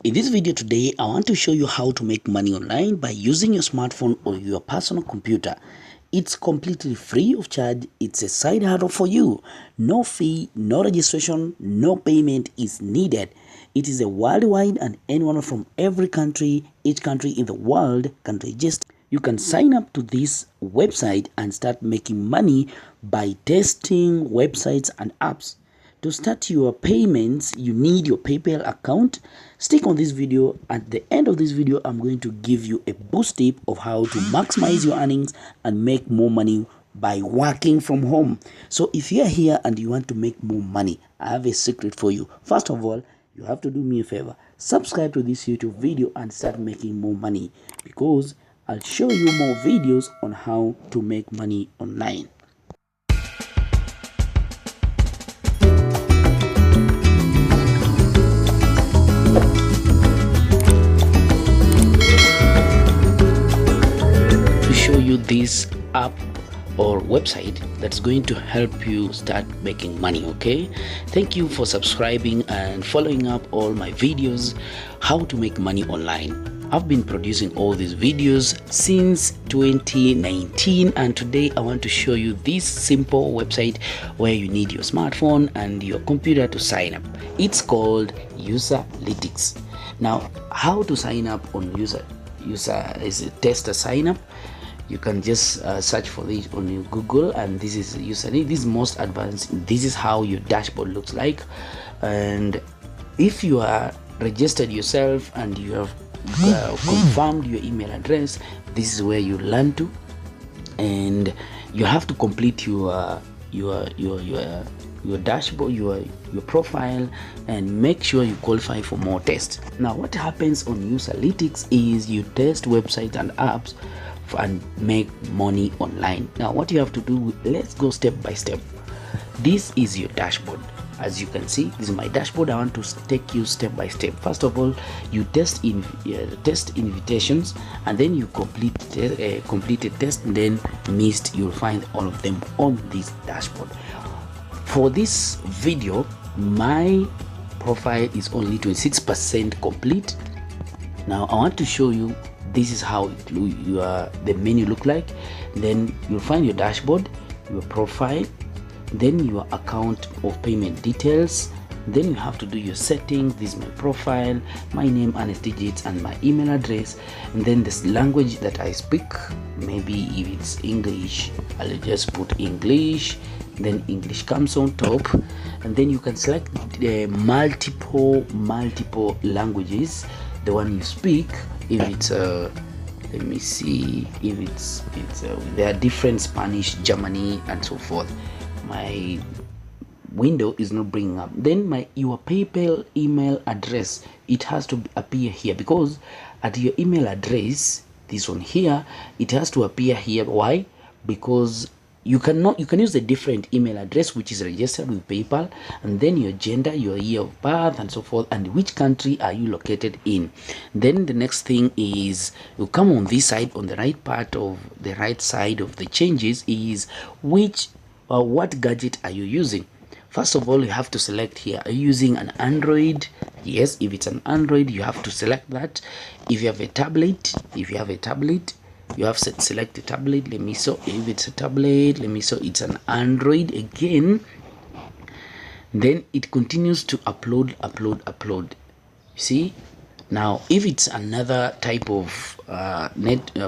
In this video today, I want to show you how to make money online by using your smartphone or your personal computer. It's completely free of charge. It's a side hustle for you. No fee, no registration, no payment is needed. It is a worldwide and anyone from every country, each country in the world can register. You can sign up to this website and start making money by testing websites and apps. To start your payments, you need your PayPal account. Stick on this video. At the end of this video, I'm going to give you a boost tip of how to maximize your earnings and make more money by working from home. So if you're here and you want to make more money, I have a secret for you. First of all, you have to do me a favor. Subscribe to this YouTube video and start making more money, because I'll show you more videos on how to make money online. This app or website that's going to help you start making money. Okay, thank you for subscribing and following up all my videos how to make money online. I've been producing all these videos since 2019, and today I want to show you this simple website where you need your smartphone and your computer to sign up. It's called Userlytics. Now, how to sign up on user is a tester sign up. You can just search for this on your Google, and this is Userlytics. This is most advanced. This is how your dashboard looks like. And if you are registered yourself and you have confirmed your email address, this is where you land to, and you have to complete your dashboard, your profile, and make sure you qualify for more tests. Now, what happens on Userlytics is you test websites and apps and make money online. Now, what you have to do, let's go step by step. This is your dashboard. As you can see, this is my dashboard. I want to take you step by step. First of all, you test invitations, and then you complete a test, and then missed. You'll find all of them on this dashboard. For this video, my profile is only 26% complete. Now, I want to show you. This is how the menu look like. Then you'll find your dashboard, your profile, then your account of payment details. Then you have to do your settings. This is my profile, my name, Arnest digits, and my email address. And then this language that I speak, maybe if it's English, I'll just put English. Then English comes on top, and then you can select the multiple languages, the one you speak. If it's let me see, if it's there are different Spanish, Germany, and so forth. My window is not bringing up. Then your PayPal email address, it has to appear here, because at your email address, this one here, it has to appear here. Why? Because you can use a different email address which is registered with PayPal, and then your gender, your year of birth, and so forth, and which country are you located in. Then the next thing is you come on this side, on the right side of the changes is what gadget are you using. First of all, you have to select here, are you using an Android? Yes, if it's an Android, you have to select that. If you have a tablet, you have select a tablet. Let me show if it's a tablet. Let me show it's an Android again. Then it continues to upload. You see, now if it's another type of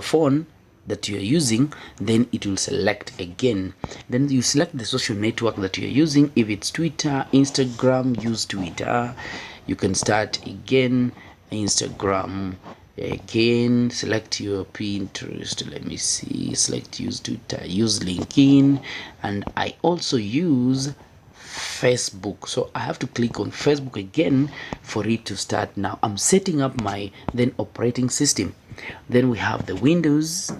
phone that you're using, then it will select again. Then you select the social network that you're using. If it's Twitter, Instagram, use Twitter. You can start again, Instagram. Again, select your Pinterest. Let me see, select use Twitter, use LinkedIn, and I also use Facebook. So I have to click on Facebook again for it to start. Now I'm setting up my operating system. Then we have the Windows.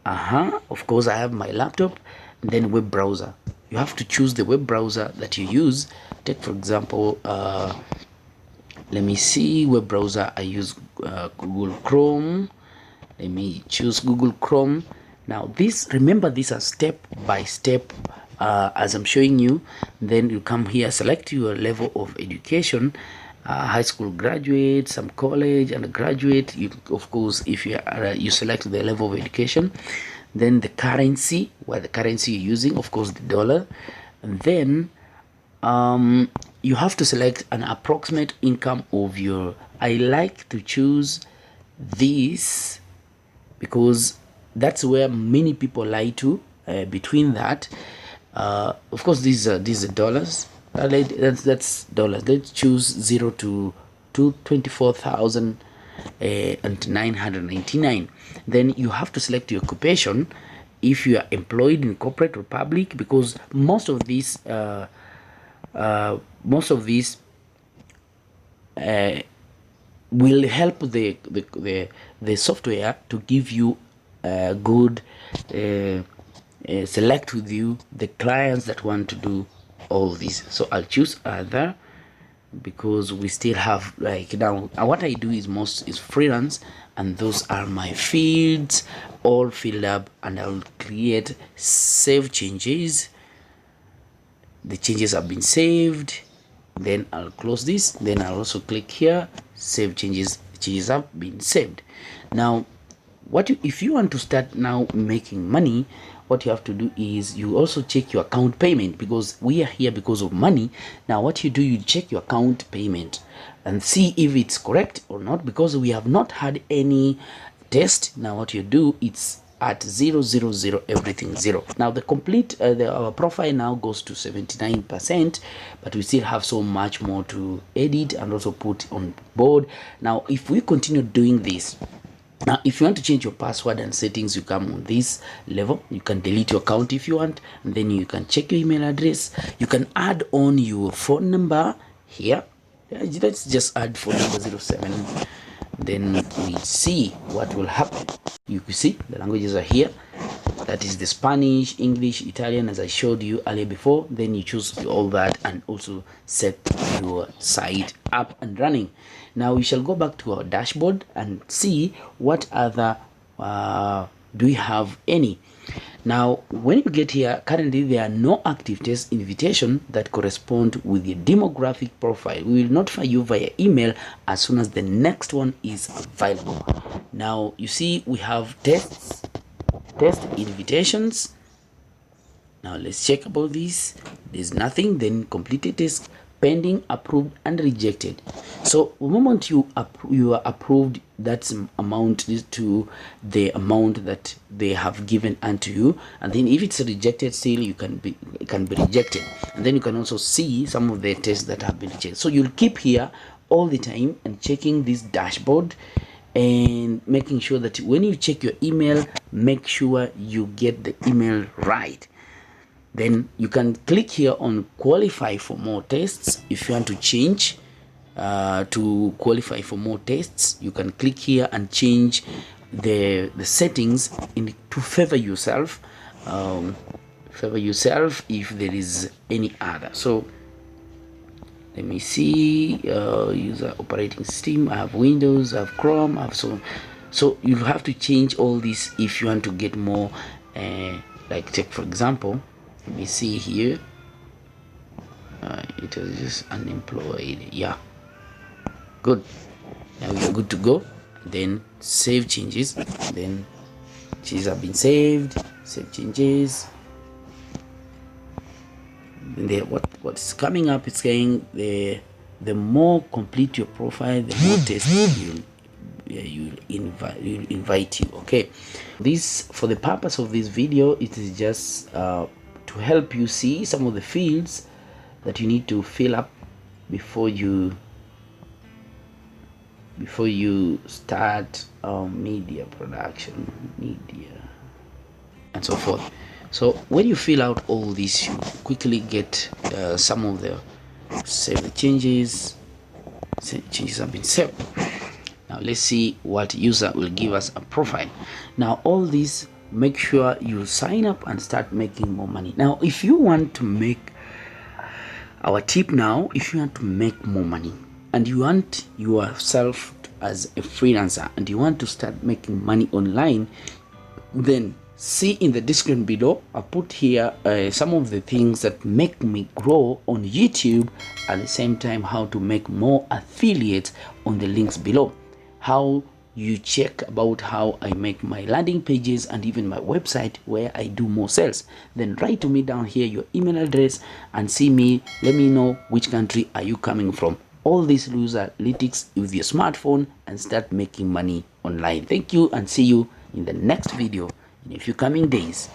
Of course, I have my laptop. Then web browser. You have to choose the web browser that you use. Take for example, let me see, web browser I use Google Chrome. Let me choose Google Chrome. Now remember these are step by step as I'm showing you. Then you come here, select your level of education, high school graduate, some college and graduate. You, of course, if you are you select the level of education, then the currency, what the currency you're using, of course the dollar, and then you have to select an approximate income of your. I like to choose this because that's where many people lie to. Between that, of course, these are dollars. That's dollars. Let's choose 0 to 24,999. Then you have to select your occupation if you are employed in corporate or public, because most of these will help the software to give you good select with you the clients that want to do all this. So I'll choose other, because we still have, like, now what I do is freelance, and those are my fields all filled up, and I'll create save changes. The changes have been saved. Then I'll close this. Then I'll also click here, save changes. The changes have been saved. Now if you want to start now making money, what you have to do is you also check your account payment, because we are here because of money. Now what you do, you check your account payment and see if it's correct or not, because we have not had any test. Now what you do, it's at 000, everything 0. Now the complete our profile now goes to 79%, but we still have so much more to edit and also put on board. Now if we continue doing this, now if you want to change your password and settings, you come on this level. You can delete your account if you want, and then you can check your email address. You can add on your phone number here. Let's just add phone number 07. Then we see what will happen. You can see the languages are here. That is the Spanish, English, Italian, as I showed you earlier before. Then you choose all that and also set your site up and running. Now we shall go back to our dashboard and see what other do we have any. Now when you get here, currently there are no active test invitation that correspond with your demographic profile. We will notify you via email as soon as the next one is available. Now you see we have test invitations. Now let's check about this. There's nothing. Then completed test, pending, approved and rejected. So the moment you are approved, that's amount to the amount that they have given unto you, and then if it's rejected, still it can be rejected. And then you can also see some of the tests that have been rejected. So you'll keep here all the time and checking this dashboard and making sure that when you check your email, make sure you get the email right. Then you can click here on qualify for more tests. If you want to change to qualify for more tests, you can click here and change the settings to favor yourself. Favor yourself if there is any other. So let me see, user operating system. I have Windows, I have Chrome, I have so you have to change all this if you want to get more. Like take for example, let me see here, it was just unemployed. Yeah, good. Now we are good to go. Then save changes. Then changes have been saved. Save changes. And then what's coming up, it's saying the more complete your profile, the more tests you'll invite you. Okay, this, for the purpose of this video, it is just to help you see some of the fields that you need to fill up before you start media production, and so forth. So when you fill out all this, you quickly get some of the save the changes. Changes have been saved. Now let's see what user will give us a profile. Now all this, make sure you sign up and start making more money. Now if you want to make, our tip now, if you want to make more money and you want yourself as a freelancer and you want to start making money online, then see in the description below. I put here some of the things that make me grow on YouTube, at the same time how to make more affiliates on the links below, how you check about how I make my landing pages and even my website where I do more sales. Then write to me down here your email address and see me, let me know which country are you coming from. All these Userlytics with your smartphone and start making money online. Thank you and see you in the next video in a few coming days.